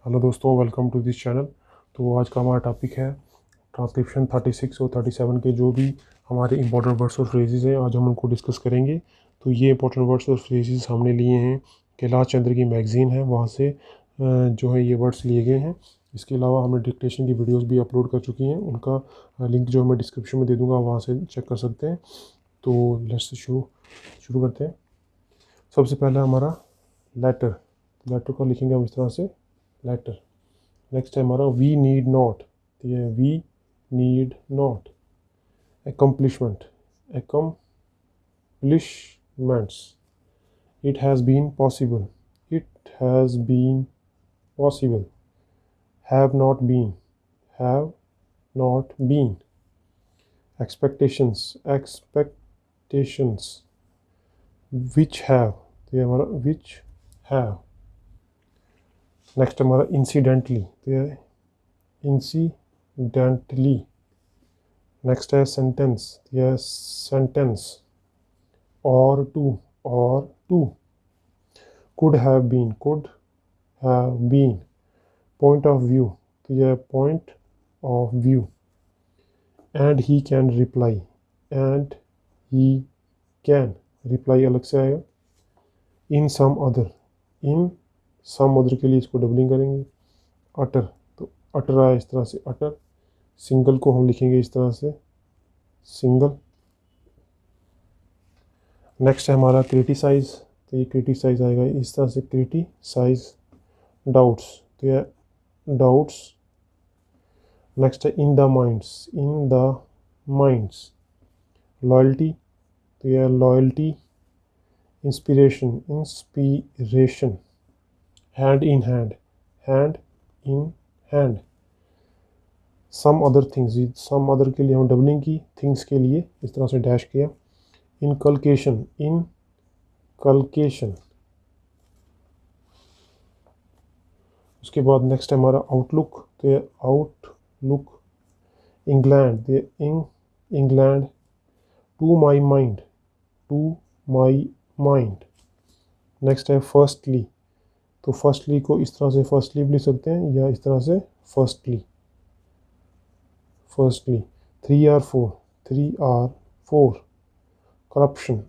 Hello दोस्तों, welcome to this channel. तो आज का हमारा टॉपिक है ट्रांसक्रिप्शन 36 और 37 के जो भी हमारे इंपॉर्टेंट वर्ड्स और फ्रेजेस हैं, आज हम उनको डिस्कस करेंगे। तो ये इंपॉर्टेंट वर्ड्स और फ्रेजेस हमने लिए हैं कैलाश चंद्र की मैगज़ीन है, वहाँ से जो है ये वर्ड्स लिए गए हैं। इसके अलावा हमने डिक्टेशन की वीडियोस भी अपलोड कर चुकी हैं, उनका लिंक जो मैं डिस्क्रिप्शन में दे दूँगा, वहाँ से चेक कर सकते हैं। तो लेट्स शुरू करते हैं। सबसे पहला हमारा लेटर को लिखेंगे हम इस तरह से, लेटर। नेक्स्ट है हमारा वी नीड नॉट, तो ये we need not. accomplishment, accomplishments, it has been possible, it has been possible। have not been, have not been। expectations, expectations, which have, तो ये हमारा which have। नेक्स्ट हमारा incidentally, तो ये इंसिडेंटली। नेक्स्ट है sentence, यह सेंटेंस। और to, could have been, could have been. Point of view, तो यह point of view. And he can reply, and he can reply अलग से आएगा। इन सम अदर, इन सम अदर के लिए इसको डबलिंग करेंगे। अटर, तो अटर आया इस तरह से, अटर। सिंगल को हम लिखेंगे इस तरह से, सिंगल। नेक्स्ट है हमारा क्रिटिसाइज, तो ये क्रिटिसाइज आएगा इस तरह से, क्रिटिसाइज। डाउट्स, तो ये डाउट्स। नेक्स्ट है in the minds, in the minds. Loyalty, तो ये loyalty. Inspiration, inspiration. Hand in hand, hand in hand. Some other things, some other के लिए हम डबलिंग की, थिंग्स के लिए इस तरह से डैश किया। Inculcation, inculcation. उसके बाद नेक्स्ट है हमारा आउटलुक, तो ये आउटलुक। इंग्लैंड, ये England. To my mind, to my mind. Next है फर्स्टली, तो फर्स्टली को इस तरह से फर्स्टली भी लिख सकते हैं, या इस तरह से firstly, firstly. 3 or four. Corruption,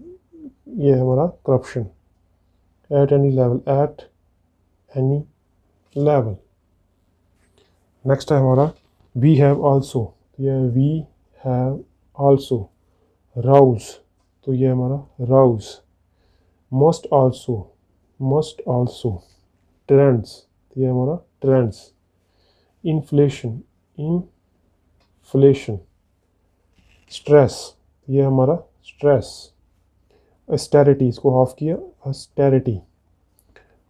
ये है हमारा corruption. At any level, at any level. Next है हमारा वी हैव आल्सो, तो यह वी हैव आल्सो। राउज, तो यह हमारा rouse. Must also, must also. Trends, तो यह हमारा ट्रेंड्स। Inflation, inflation. स्ट्रेस, ये हमारा स्ट्रेस। अस्टेरिटी, इसको हाफ किया, austerity.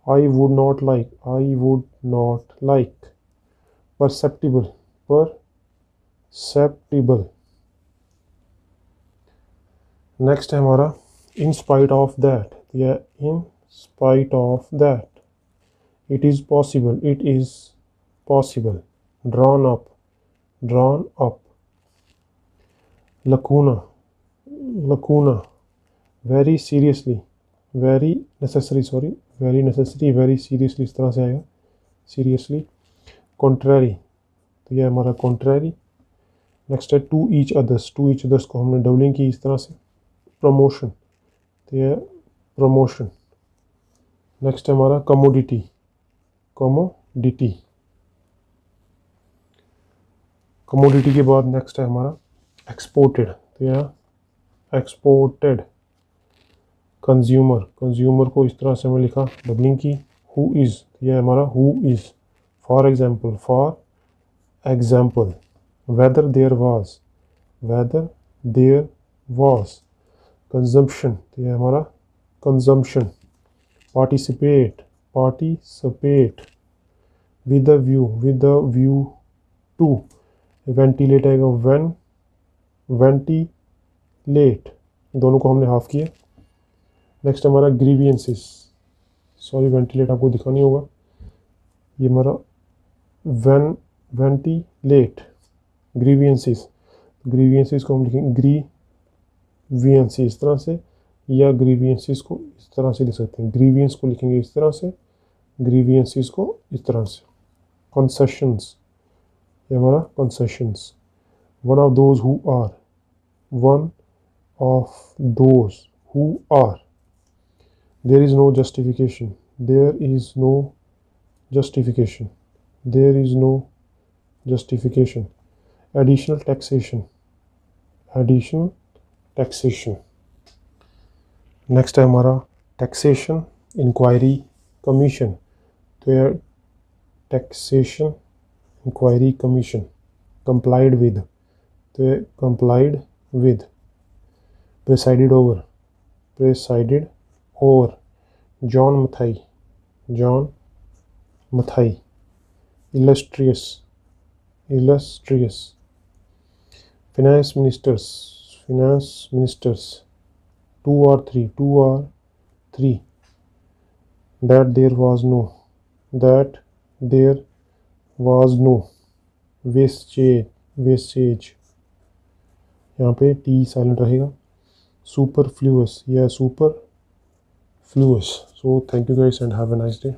I would not like, I would not like. Perceptible, perceptible. Next है हमारा इन स्पाइट ऑफ दैट, या in spite of that. It is possible, it is possible. Drawn up, drawn up. Lacuna, lacuna. Very seriously, very necessary, sorry, very necessary, very seriously इस तरह से आएगा, seriously. Contrary, तो यह हमारा contrary. Next है to each others, to each others को हमने डबलिंग की इस तरह से। प्रमोशन, तो यह प्रमोशन। नेक्स्ट है हमारा कमोडिटी, कमोडिटी। कमोडिटी के बाद नेक्स्ट है हमारा एक्सपोर्टेड, तो यह एक्सपोर्टेड। कंज्यूमर, कंज्यूमर को इस तरह से हमें लिखा डबलिंग की। हु इज़, यह हमारा who is. For example, for example. Whether there was, whether there was. Consumption, तो यह हमारा consumption. Participate, participate. With the view, with the view to. Ventilate आएगा, वेन, वेंटिलेट। दोनों को हमने हाफ किया। नेक्स्ट हमारा ग्रीवियंसेस, सॉरी वेंटिलेट आपको दिखानी होगा, ये हमारा वेंटिलेट। ग्रीवियंसेस, ग्रीवियंसेस को हम लिखेंगे ग्रीवियंसेस इस तरह से, या ग्रीवियंसेस को इस तरह से लिख सकते हैं। ग्रीवियंस को लिखेंगे इस तरह से, ग्रीवियंसेस को इस तरह से। concessions, ये हमारा concessions. One of those who are, one of those who are. There is no justification, there is no justification, there is no justification. Additional taxation, additional taxation. Next है हमारा taxation inquiry commission. तो यह taxation inquiry commission complied with, तो यह complied with. Presided over, presided over. John Mathai, John Mathai. Illustrious, illustrious. Finance ministers, finance ministers. Two or three, two or three. That there was no, that there was no wastage, wastage. यहाँ पे T silent रहेगा. Superfluous, yeah, superfluous. So thank you guys and have a nice day.